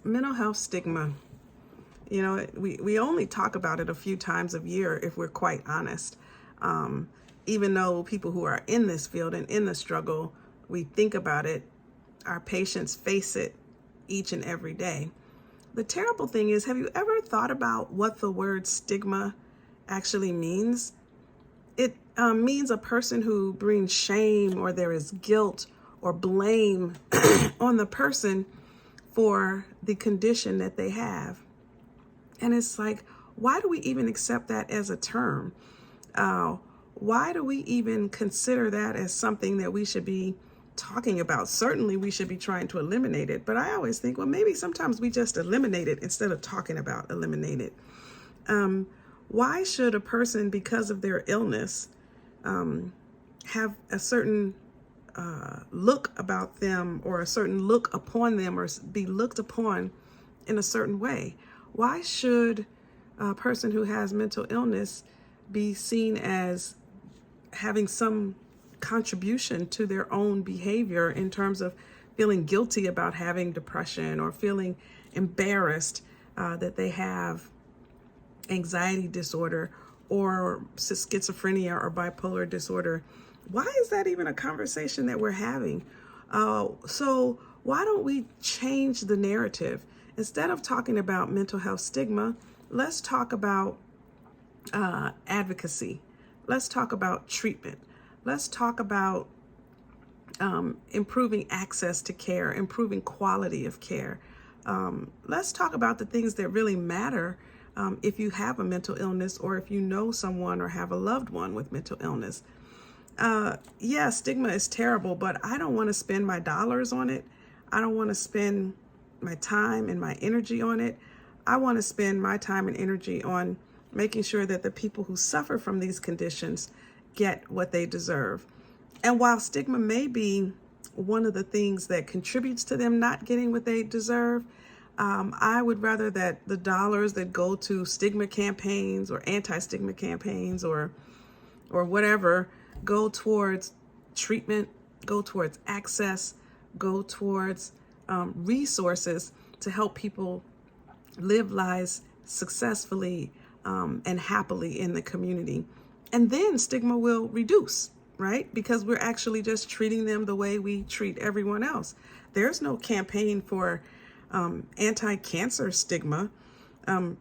Mental health stigma. You know, we only talk about it a few times a year if we're quite honest. Even though people who are in this field and in the struggle, we think about it, our patients face it each and every day. The terrible thing is, have you ever thought about what the word stigma actually means? It means a person who brings shame, or there is guilt or blame on the person for the condition that they have. And it's like, why do we even accept that as a term? Why do we even consider that as something that we should be talking about? Certainly we should be trying to eliminate it, but I always think, well, maybe sometimes we just eliminate it instead of talking about eliminate it. Why should a person, because of their illness, have a certain look about them, or a certain look upon them, or be looked upon in a certain way? Why should a person who has mental illness be seen as having some contribution to their own behavior in terms of feeling guilty about having depression, or feeling embarrassed that they have anxiety disorder or schizophrenia or bipolar disorder? Why is that even a conversation that we're having? So why don't we change the narrative? Instead of talking about mental health stigma, let's talk about advocacy. Let's talk about treatment. Let's talk about improving access to care, improving quality of care. Let's talk about the things that really matter if you have a mental illness, or if you know someone or have a loved one with mental illness. Yeah, stigma is terrible, but I don't want to spend my dollars on it. I don't want to spend my time and my energy on it. I want to spend my time and energy on making sure that the people who suffer from these conditions get what they deserve. And while stigma may be one of the things that contributes to them not getting what they deserve, I would rather that the dollars that go to stigma campaigns or anti-stigma campaigns or whatever go towards treatment, go towards access, go towards resources to help people live lives successfully and happily in the community. And then stigma will reduce, right? Because we're actually just treating them the way we treat everyone else. There's no campaign for anti-cancer stigma.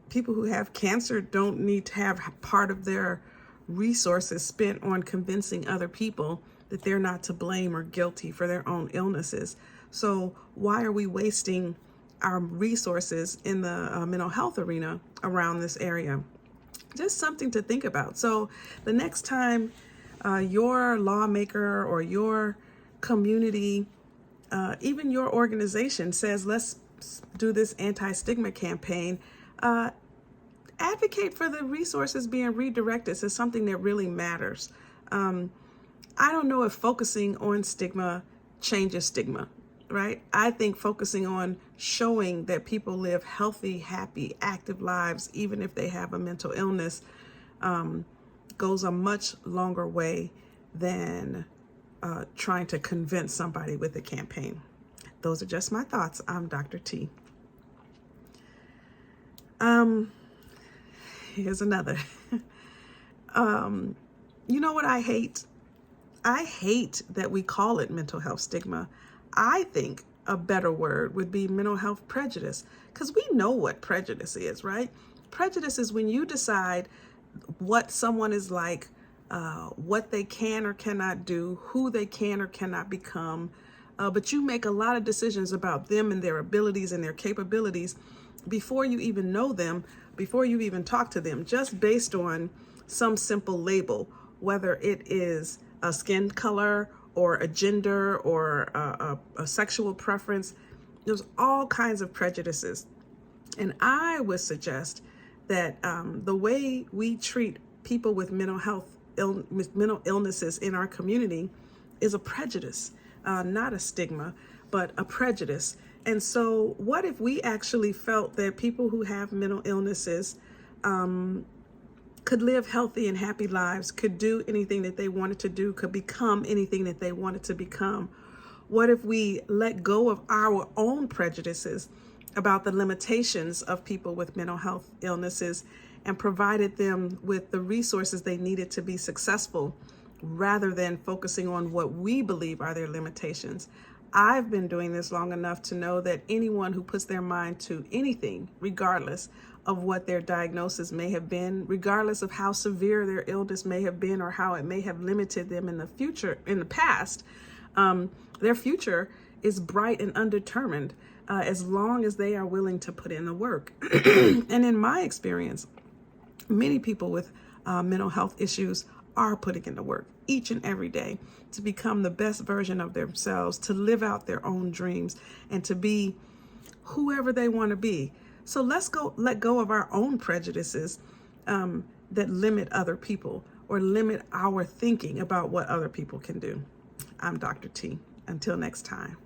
People who have cancer don't need to have part of their resources spent on convincing other people that they're not to blame or guilty for their own illnesses. So why are we wasting our resources in the mental health arena around this area? Just something to think about. So the next time your lawmaker or your community, even your organization says, let's do this anti-stigma campaign, advocate for the resources being redirected to something that really matters. I don't know if focusing on stigma changes stigma, right? I think focusing on showing that people live healthy, happy, active lives, even if they have a mental illness, goes a much longer way than trying to convince somebody with a campaign. Those are just my thoughts. I'm Dr. T. Here's another. You know what I hate? I hate that we call it mental health stigma. I think a better word would be mental health prejudice, because we know what prejudice is, right? Prejudice is when you decide what someone is like, what they can or cannot do, who they can or cannot become, but you make a lot of decisions about them and their abilities and their capabilities before you even know them, before you even talk to them, just based on some simple label, whether it is a skin color or a gender or a sexual preference. There's all kinds of prejudices. And I would suggest that the way we treat people with mental illnesses in our community is a prejudice, not a stigma, but a prejudice. And so what if we actually felt that people who have mental illnesses could live healthy and happy lives, could do anything that they wanted to do, could become anything that they wanted to become? What if we let go of our own prejudices about the limitations of people with mental health illnesses and provided them with the resources they needed to be successful rather than focusing on what we believe are their limitations? I've been doing this long enough to know that anyone who puts their mind to anything, regardless of what their diagnosis may have been, regardless of how severe their illness may have been or how it may have limited them in the past, their future is bright and undetermined as long as they are willing to put in the work. And in my experience, many people with mental health issues are putting in the work each and every day to become the best version of themselves, to live out their own dreams, and to be whoever they want to be. So let's let go of our own prejudices that limit other people or limit our thinking about what other people can do. I'm Dr. T. Until next time.